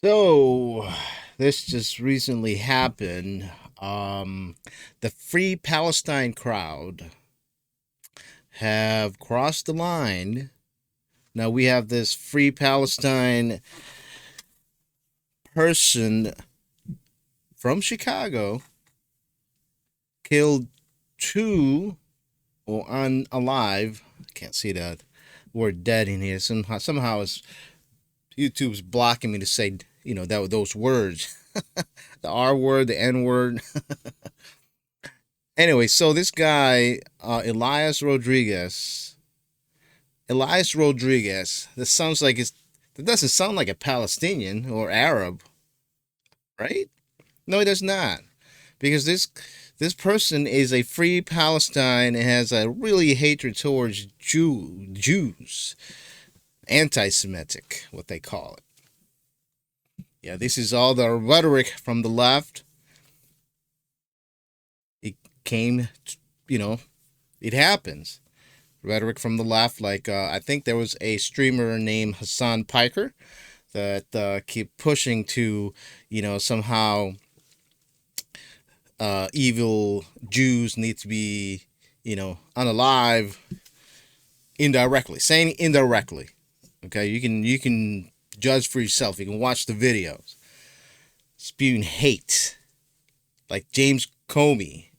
So, this just recently happened. The Free Palestine crowd have crossed the line. Now we have this Free Palestine person from Chicago killed two or unalive. I can't see that word dead in here. Somehow it's YouTube's blocking me to say those words. The R word, the N word. Anyway, so this guy, Elias Rodriguez, that doesn't sound like a Palestinian or Arab, right? No, it does not. Because this person is a free Palestine and has a really hatred towards Jews, anti-Semitic, what they call it. Yeah, this is all the rhetoric from the left. It came, it happens. Rhetoric from the left, like I think there was a streamer named Hassan Piker that keep pushing to, somehow evil Jews need to be, unalive indirectly, saying indirectly. Okay, you can judge for yourself. You can watch the videos. Spewing hate, like James Comey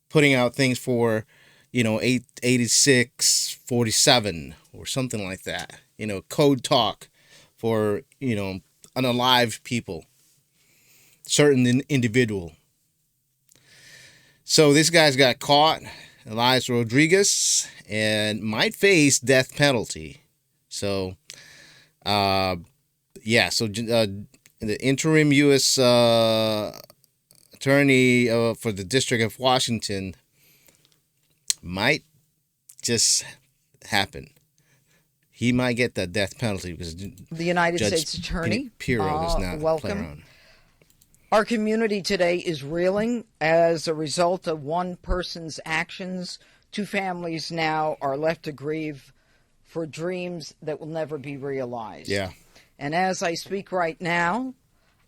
putting out things for 8647 or something like that. Code talk for unalive people, certain individual. So this guy's got caught, Elias Rodriguez, and might face death penalty. So, yeah. So the interim U.S. Attorney for the District of Washington might just happen. He might get the death penalty because the United Judge States Attorney, Pirro does not play welcome. around. Our community today is reeling as a result of one person's actions. Two families now are left to grieve for dreams that will never be realized. Yeah. And as I speak right now,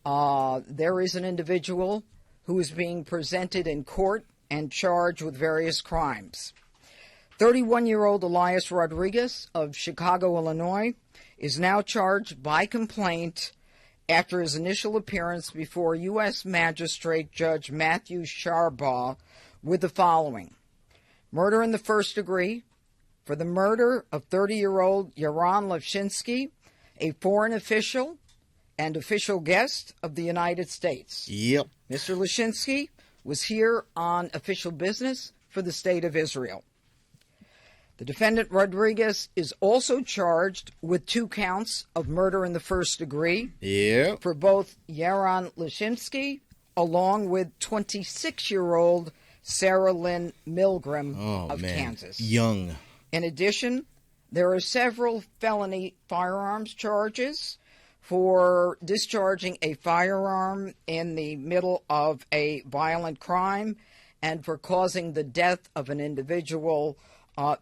there is an individual who is being presented in court and charged with various crimes. 31-year-old Elias Rodriguez of Chicago, Illinois, is now charged by complaint after his initial appearance before U.S. Magistrate Judge Matthew Sharbaugh with the following: murder in the first degree for the murder of 30-year-old Aaron Bushnell, a foreign official and official guest of the United States. Yep. Mr. Bushnell was here on official business for the State of Israel. The defendant Rodriguez is also charged with 2 counts of murder in the first degree for both Aaron Bushnell along with 26-year-old Sarah Lynn Milgram of Kansas. Young. In addition, there are several felony firearms charges for discharging a firearm in the middle of a violent crime and for causing the death of an individual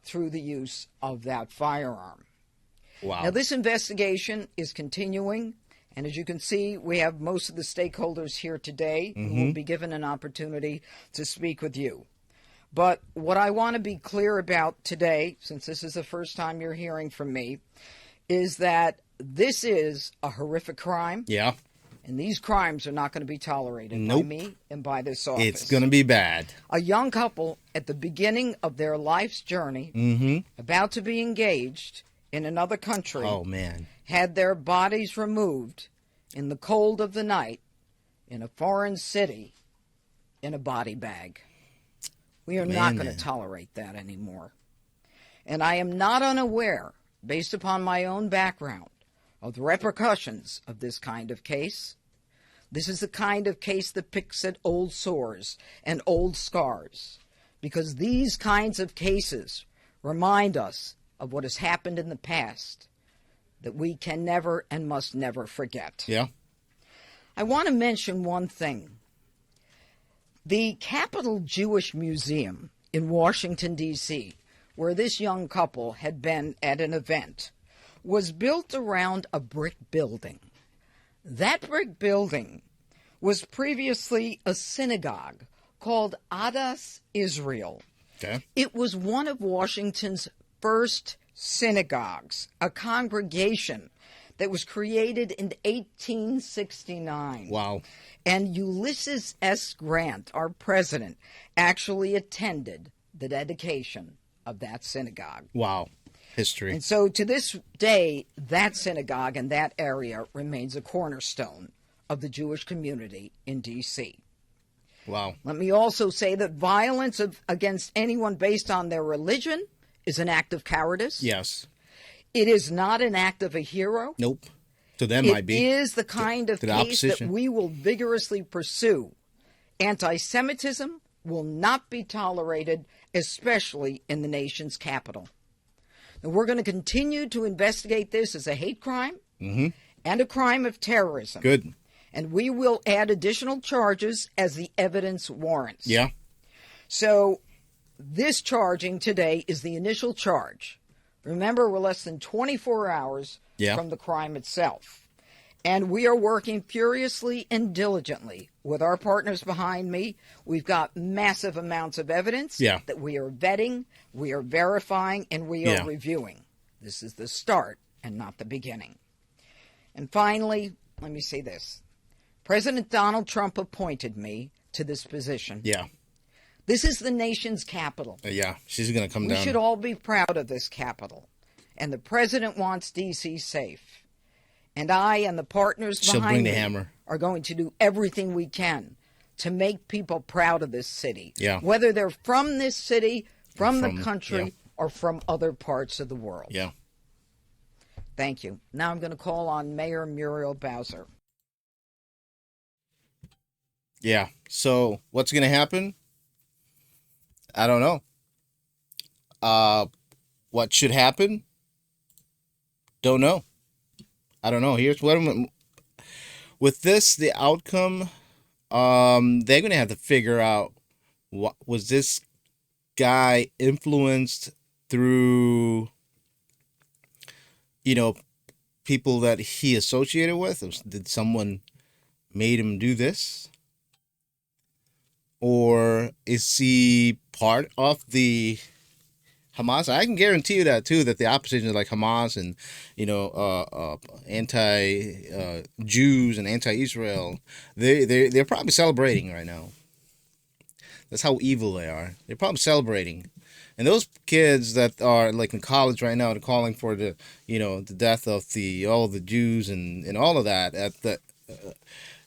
through the use of that firearm. Wow. Now, this investigation is continuing, and as you can see, we have most of the stakeholders here today who will be given an opportunity to speak with you. But what I want to be clear about today, since this is the first time you're hearing from me, is that this is a horrific crime. Yeah. And these crimes are not going to be tolerated by me and by this office. It's going to be bad. A young couple at the beginning of their life's journey, about to be engaged in another country, had their bodies removed in the cold of the night in a foreign city in a body bag. We are not going to tolerate that anymore. And I am not unaware, based upon my own background, of the repercussions of this kind of case. This is the kind of case that picks at old sores and old scars, because these kinds of cases remind us of what has happened in the past that we can never and must never forget. Yeah. I want to mention one thing. The Capitol Jewish Museum in Washington, D.C., where this young couple had been at an event, was built around a brick building That brick building was previously a synagogue called Adas Israel. Okay. It was one of Washington's first synagogues, a congregation that was created in 1869. Wow. And Ulysses S. Grant, our president, actually attended the dedication of that synagogue. Wow. History. And so to this day, that synagogue and that area remains a cornerstone of the Jewish community in D.C. Wow. Let me also say that violence against anyone based on their religion is an act of cowardice. Yes. It is not an act of a hero. Nope. To them, might be. It is the kind of case that we will vigorously pursue. Anti-Semitism will not be tolerated, especially in the nation's capital. And we're going to continue to investigate this as a hate crime and a crime of terrorism. Good. And we will add additional charges as the evidence warrants. Yeah. So this charging today is the initial charge. Remember, we're less than 24 hours from the crime itself. And we are working furiously and diligently with our partners behind me. We've got massive amounts of evidence that we are vetting, we are verifying, and we are reviewing. This is the start and not the beginning. And finally, let me say this. President Donald Trump appointed me to this position. Yeah. This is the nation's capital. Yeah, she's going to come down. We should all be proud of this capital. And the president wants D.C. safe. And I and the partners behind me are going to do everything we can to make people proud of this city. Yeah. Whether they're from this city, from the country, or from other parts of the world. Yeah. Thank you. Now I'm going to call on Mayor Muriel Bowser. Yeah. So what's going to happen? I don't know. What should happen? Don't know. I don't know. Here's what I'm with this. The outcome. They're gonna have to figure out what was this guy influenced through. People that he associated with. Did someone made him do this? Or is he part of the Hamas? I can guarantee you that too. That the opposition, like Hamas and anti-Jews and anti-Israel, they're probably celebrating right now. That's how evil they are. They're probably celebrating, and those kids that are like in college right now, they're calling for the death of all the Jews and all of that.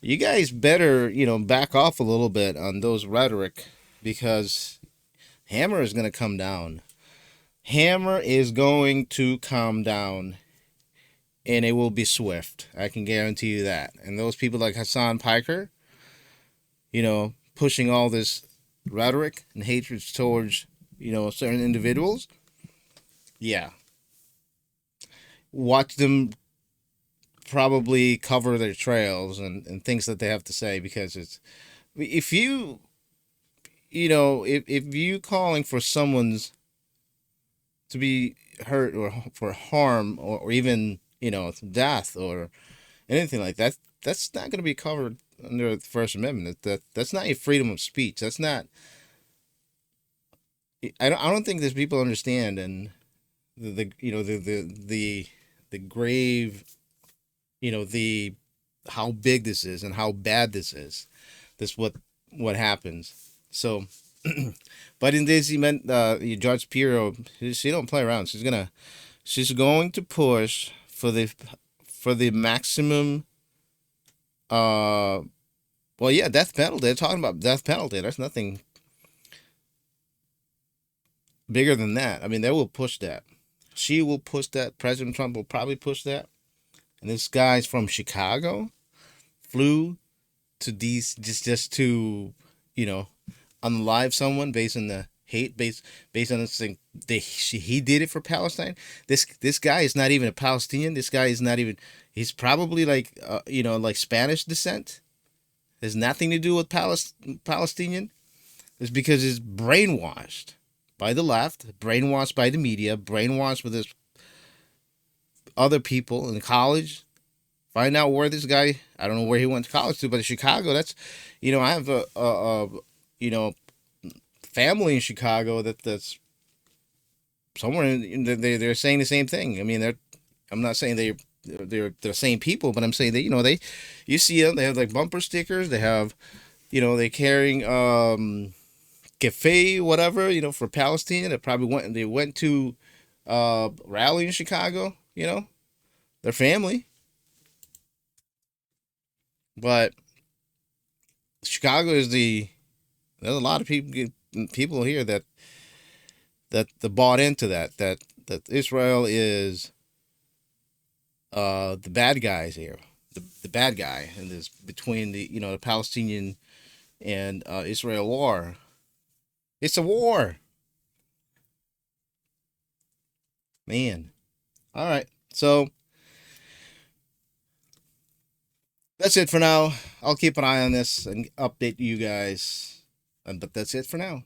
You guys better, back off a little bit on those rhetoric, because hammer is going to come down. Hammer is going to come down, and it will be swift. I can guarantee you that. And those people like Hassan Piker, pushing all this rhetoric and hatred towards, certain individuals. Yeah. Watch them probably cover their trails and things that they have to say, because if you calling for someone's to be hurt or for harm or even death or anything like that, that's not going to be covered under the First Amendment. That's not your freedom of speech. That's not. I don't think these people understand, and the grave, how big this is and how bad this is. That's what happens. So, but in this event, Judge Pirro, she don't play around. She's going to push for the maximum. Death penalty. They're talking about death penalty. There's nothing bigger than that. I mean, they will push that. She will push that. President Trump will probably push that. And this guy's from Chicago, flew to these just to, unalive someone based on the hate, based on this thing. He did it for Palestine. This guy is not even a Palestinian. This guy is not even. He's probably like Spanish descent. There's nothing to do with Palestinian. It's because he's brainwashed by the left, brainwashed by the media, brainwashed with his other people in college, Find out where this guy, I don't know where he went to college to, but in Chicago, that's, I have you know, family in Chicago that's somewhere they're saying the same thing. I mean, I'm not saying they're the same people, but I'm saying that, you see them, they have like bumper stickers, they have, they carrying, cafe, whatever, for Palestine. They went to, rally in Chicago, their family. But Chicago is there's a lot of people here that bought into that Israel is the bad guys here, the bad guy, and this between the Palestinian and Israel war. It's a war, man. All right, so that's it for now. I'll keep an eye on this and update you guys. But that's it for now.